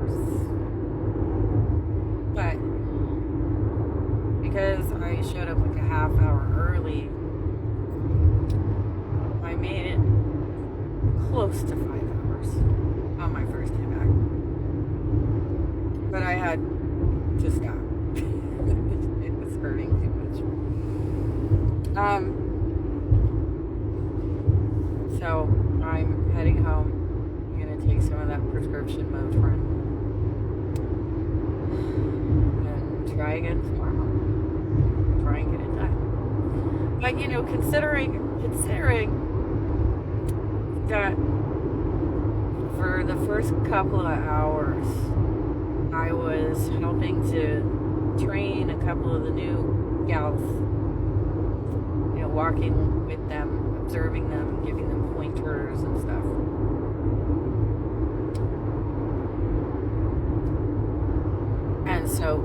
hours. But because I showed up like a half hour early, I made it close to 5 hours on my first day back. But I had to stop. It was hurting too much. So I'm heading home. I'm going to take some of that prescription Motrin and try again tomorrow. Try and get it done. But considering that for the first couple of hours I was helping to train a couple of the new gals, walking with them, observing them, giving them pointers and stuff. And so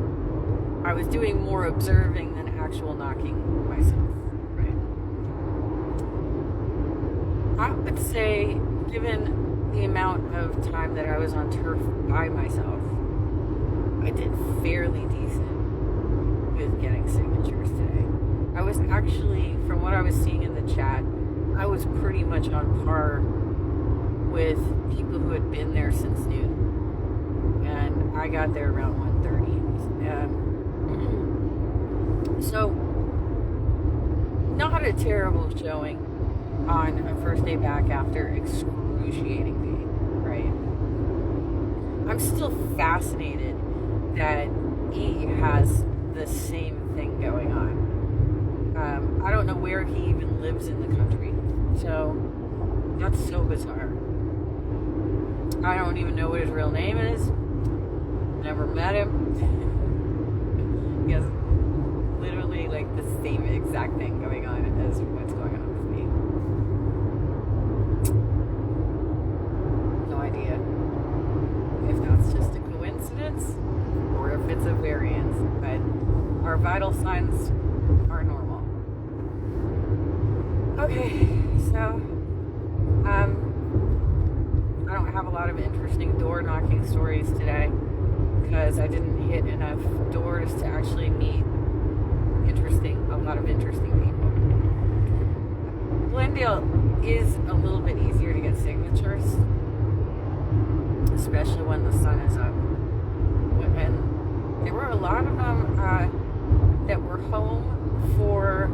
I was doing more observing than actual knocking myself, right? I would say, given the amount of time that I was on turf by myself, I did fairly decent with getting signatures today. I was actually, from what I was seeing in the chat, I was pretty much on par with people who had been there since noon. And I got there around 1:30. So, not a terrible showing on a first day back after excruciating pain, right? I'm still fascinated that E has the same thing going on. I don't know where he even lives in the country, so that's so bizarre. I don't even know what his real name is. Never met him. He has literally like the same exact thing going on as what's going on with me. No idea if that's just a coincidence or if it's a variance, but our vital signs are normal. Okay, so I don't have a lot of interesting door knocking stories today because I didn't hit enough doors to actually meet a lot of interesting people. Glendale is a little bit easier to get signatures, especially when the sun is up. And there were a lot of them that were home for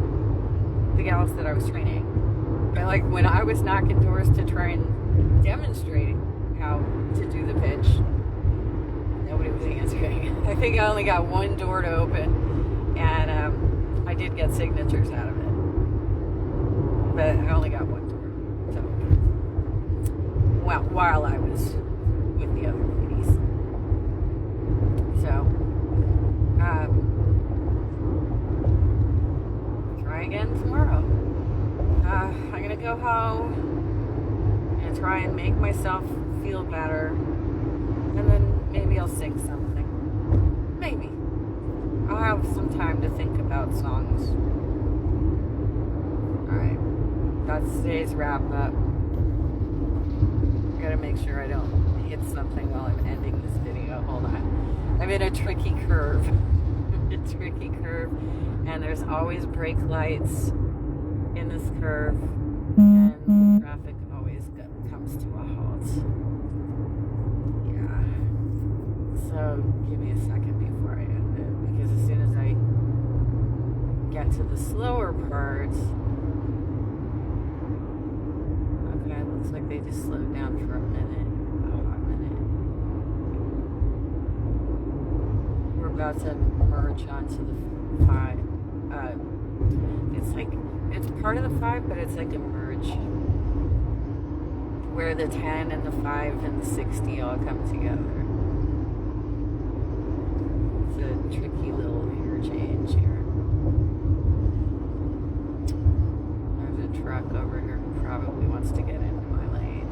the gals that I was training. But like when I was knocking doors to try and demonstrate how to do the pitch, nobody was answering. I think I only got one door to open, and I did get signatures out of it. But I only got one door to open. Well, while I was with the other ladies. So, try again tomorrow. I'm going to go home and try and make myself feel better. And then maybe I'll sing something. Maybe. I'll have some time to think about songs. Alright. That's today's wrap up. Gotta make sure I don't hit something while I'm ending this video. Hold on. I'm in a tricky curve. And there's always brake lights in this curve. And the traffic always comes to a halt. Yeah. So give me a second before I end it, because as soon as I get to the slower parts, okay, it looks like they just slowed down for a minute, a hot minute. We're about to merge onto the 5. It's part of the 5, but it's like a merge where the 10 and the 5 and the 60 all come together. It's a tricky little interchange here. There's a truck over here who probably wants to get into my lane.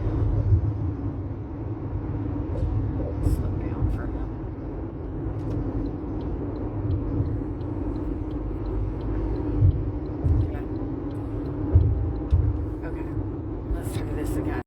Slow down for him. Okay, let's try this again.